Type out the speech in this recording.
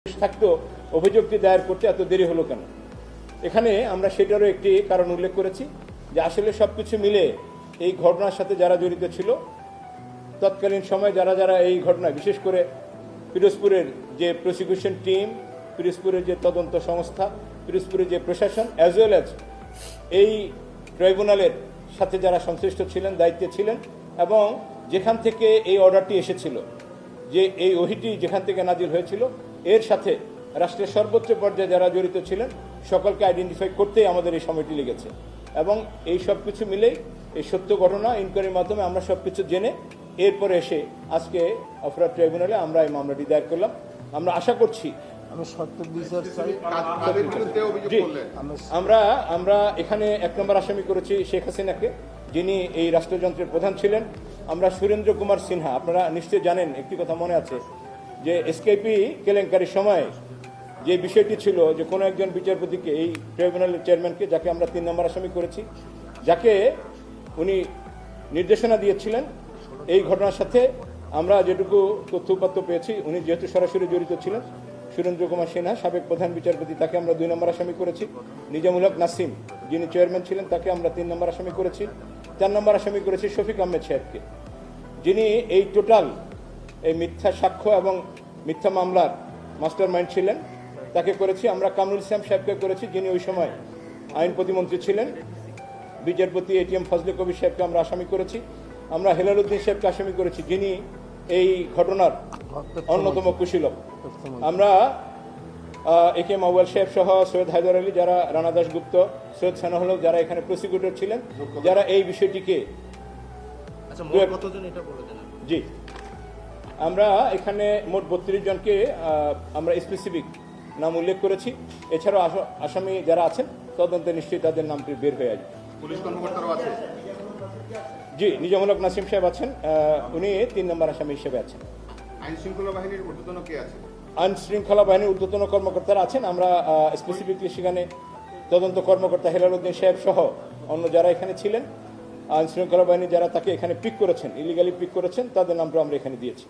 থাকতো অভিযোগটি দায়ের করতে এত দেরি হলো কেন? এখানে আমরা সেটারও একটি কারণ উল্লেখ করেছি যে আসলে সবকিছু মিলে এই ঘটনার সাথে যারা জড়িত ছিল তৎকালীন সময় যারা এই ঘটনায় বিশেষ করে পিরোজপুরের যে প্রসিকিউশন টিম, পিরোজপুরের যে তদন্ত সংস্থা, পিরোজপুরের যে প্রশাসন অ্যাজ ওয়েল অ্যাজ এই ট্রাইব্যুনালের সাথে যারা সংশ্লিষ্ট ছিলেন, দায়িত্বে ছিলেন এবং যেখান থেকে এই অর্ডারটি এসেছিল, যে এই ওহিটি যেখান থেকে নাজিল হয়েছিল এর সাথে রাষ্ট্রের সর্বোচ্চ পর্যায়ে যারা জড়িত ছিলেন সকলকে আইডেন্টিফাই করতেই আমাদের এই সময়টি লেগেছে এবং এই সব কিছু মিলেই এই সত্য ঘটনা ইনকোয়ারির মাধ্যমে আমরা সব কিছু জেনে এরপরে এসে আজকে অপরাধ ট্রাইব্যুনালে আমরা এই মামলাটি দায়ের করলাম। আমরা আশা করছি আমরা এখানে 1 নম্বর আসামি করেছি শেখ হাসিনাকে, যিনি এই রাষ্ট্রযন্ত্রের প্রধান ছিলেন। আমরা সুরেন্দ্র কুমার সিনহা, আপনারা নিশ্চয়ই জানেন, একটি কথা মনে আছে যে এসকেপি কেলেঙ্কারির সময় যে বিষয়টি ছিল যে কোনো একজন বিচারপতিকে, এই ট্রাইব্যুনালের চেয়ারম্যানকে, যাকে আমরা 3 নম্বর আসামি করেছি, যাকে উনি নির্দেশনা দিয়েছিলেন এই ঘটনার সাথে আমরা যেটুকু তথ্যপাত্র পেয়েছি, উনি যেহেতু সরাসরি জড়িত ছিলেন, সুরেন্দ্র কুমার সিনহা সাবেক প্রধান বিচারপতি, তাকে আমরা 2 নম্বর আসামি করেছি। নিজামুল হক নাসিম, যিনি চেয়ারম্যান ছিলেন, তাকে আমরা 3 নম্বর আসামি করেছি। 4 নম্বর আসামি করেছি শফিক আহমেদ সাহেবকে, যিনি এই টোটাল এই মিথ্যা সাক্ষ্য এবং মিথ্যা মামলার মাস্টার মাইন্ড ছিলেন, তাকে করেছি। আমরা কামরুল ইসলাম সাহেবকে করেছি, যিনি ওই সময় আইন প্রতিমন্ত্রী ছিলেন। বিচারপতি এটিএম ফজলে কবির সাহেবকে আমরা আসামি করেছি। আমরা হেলাল উদ্দিন সাহেবকে আসামি করেছি, যিনি এই ঘটনার অন্যতম কুশীলব। আমরা একে মাওয়াল সাহেব সহ সৈয়দ হায়দার আলী, যারা রানা দাশগুপ্ত, সৈয়দ সানাহুল, যারা এখানে প্রসিকিউটর ছিলেন, যারা এই বিষয়টিকে জি আমরা এখানে মোট 32 জনকে আমরা স্পেসিফিক নাম উল্লেখ করেছি। এছাড়াও আসামি যারা আছেন তদন্তে নিশ্চয়ই তাদের নামটি বের হয়ে আসবে। পুলিশ কর্মকর্তারাও আছে? জি, নিজামুল হক নাসিম সাহেব আছেন, উনি 3 নম্বর আসামি হিসেবে আছেন। আইন শৃঙ্খলা বাহিনীর ঊর্ধ্বতন কে আছে? আইন শৃঙ্খলা বাহিনীর ঊর্ধ্বতন কর্মকর্তারা আছেন। আমরা স্পেসিফিকলি সেখানে তদন্ত কর্মকর্তা হেলাল উদ্দিন সাহেব সহ অন্য যারা এখানে ছিলেন, আইন শৃঙ্খলা বাহিনী যারা তাকে এখানে পিক করেছেন, ইলিগালি পিক করেছেন, তাদের নামটা আমরা এখানে দিয়েছি।